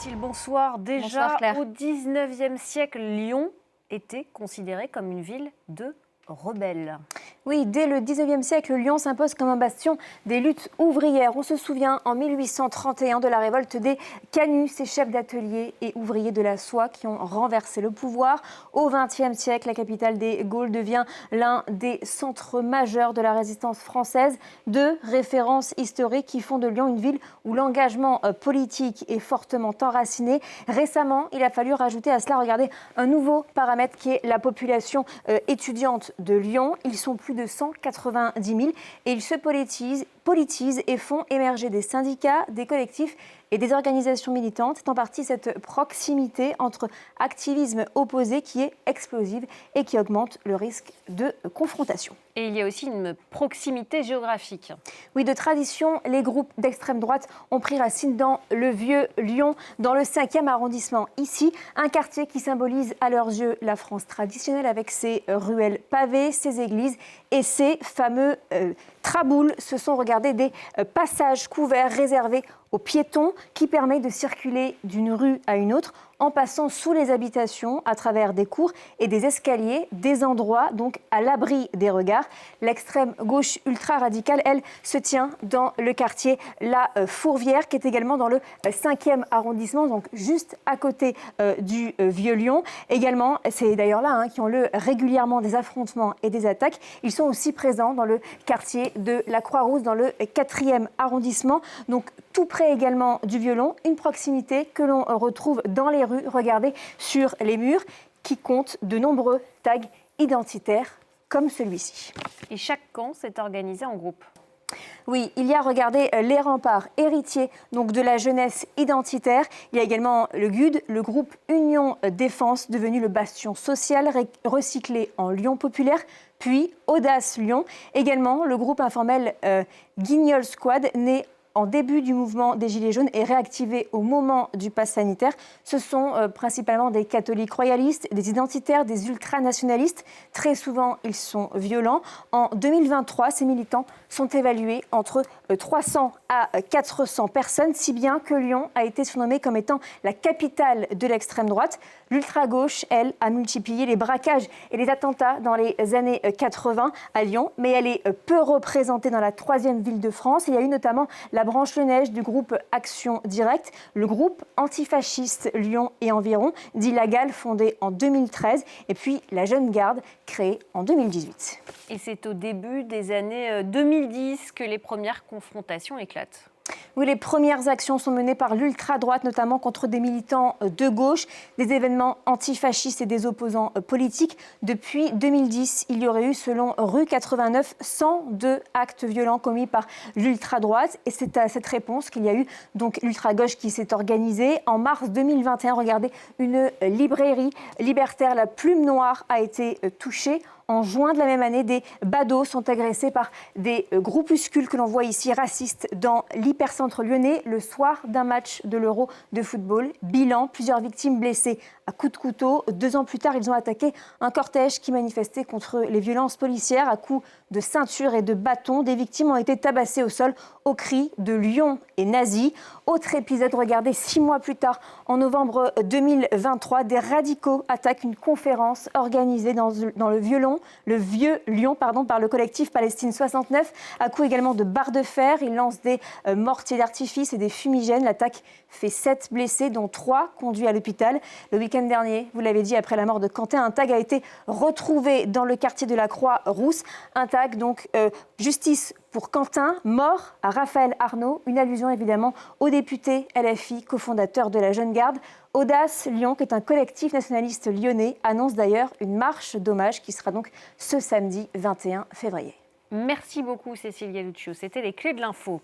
Cécile, bonsoir. Déjà, Bonsoir, Claire. au 19e siècle, Lyon était considérée comme une ville de rebelles. Oui, dès le 19e siècle, Lyon s'impose comme un bastion des luttes ouvrières. On se souvient en 1831 de la révolte des Canuts, ces chefs d'atelier et ouvriers de la soie qui ont renversé le pouvoir. Au XXe siècle, la capitale des Gaules devient l'un des centres majeurs de la résistance française. Deux références historiques qui font de Lyon une ville où l'engagement politique est fortement enraciné. Récemment, il a fallu rajouter à cela, regardez, un nouveau paramètre qui est la population étudiante de Lyon. Ils sont plus de 190 000 et ils se politisent et font émerger des syndicats, des collectifs et des organisations militantes. C'est en partie cette proximité entre activisme opposé qui est explosive et qui augmente le risque de confrontation. Et il y a aussi une proximité géographique. Oui, de tradition, les groupes d'extrême droite ont pris racine dans le vieux Lyon, dans le 5e arrondissement. Ici, un quartier qui symbolise à leurs yeux la France traditionnelle avec ses ruelles pavées, ses églises et ses fameux traboules. Ce sont, regardez, des passages couverts réservés aux piétons qui permet de circuler d'une rue à une autre en passant sous les habitations à travers des cours et des escaliers, des endroits donc à l'abri des regards. L'extrême gauche ultra-radicale, elle, se tient dans le quartier La Fourvière qui est également dans le 5e arrondissement, donc juste à côté du Vieux-Lyon. Également, c'est d'ailleurs là qui ont lieu régulièrement des affrontements et des attaques. Ils sont aussi présents dans le quartier de la Croix-Rousse, dans le 4e arrondissement, donc tout près également du Vieux-Lyon, une proximité que l'on retrouve dans les rues, regardez, sur les murs, qui comptent de nombreux tags identitaires comme celui-ci. Et chaque camp s'est organisé en groupe. Oui, il y a, regardez, les remparts héritiers donc de la jeunesse identitaire. Il y a également le GUD, le groupe Union Défense, devenu le bastion social recyclé en Lyon populaire. Puis Audace Lyon, également le groupe informel Guignol Squad, né en début du mouvement des Gilets jaunes et réactivé au moment du pass sanitaire. Ce sont principalement des catholiques royalistes, des identitaires, des ultranationalistes. Très souvent, ils sont violents. En 2023, ces militants sont évalués entre 300 à 400 personnes, si bien que Lyon a été surnommée comme étant la capitale de l'extrême droite. L'ultra-gauche, elle, a multiplié les braquages et les attentats dans les années 80 à Lyon, mais elle est peu représentée dans la 3e ville de France. Il y a eu notamment la branche Le Neige du groupe Action Directe, le groupe antifasciste Lyon et environ, dit Lagal, fondé en 2013, et puis la Jeune Garde, créée en 2018. Et c'est au début des années 2010 que les premières confrontations éclatent. Oui, les premières actions sont menées par l'ultra-droite, notamment contre des militants de gauche, des événements antifascistes et des opposants politiques. Depuis 2010, il y aurait eu, selon Rue 89, 102 actes violents commis par l'ultra-droite. Et c'est à cette réponse qu'il y a eu donc l'ultra-gauche qui s'est organisée. En mars 2021, regardez, une librairie libertaire, la Plume Noire, a été touchée. En juin de la même année, des badauds sont agressés par des groupuscules que l'on voit ici, racistes, dans l'hypercentre lyonnais, le soir d'un match de l'Euro de football. Bilan, plusieurs victimes blessées à coups de couteau. 2 ans plus tard, ils ont attaqué un cortège qui manifestait contre les violences policières à coups de ceinture et de bâtons. Des victimes ont été tabassées au sol au cri de Lyon et nazi. Autre épisode, regardez, 6 mois plus tard, en novembre 2023, des radicaux attaquent une conférence organisée dans le Vieux Lyon, par le collectif Palestine 69, à coups également de barres de fer. Ils lancent des mortiers d'artifice et des fumigènes. L'attaque fait 7 blessés, dont 3 conduits à l'hôpital. Le week-end dernier, vous l'avez dit, après la mort de Quentin, un tag a été retrouvé dans le quartier de la Croix-Rousse. Un tag, donc, justice pour Quentin, mort à Raphaël Arnaud. Une allusion évidemment au député LFI, cofondateur de la Jeune Garde. Audace Lyon, qui est un collectif nationaliste lyonnais, annonce d'ailleurs une marche d'hommage qui sera donc ce samedi 21 février. Merci beaucoup Cécile Galluccio, c'était les clés de l'info.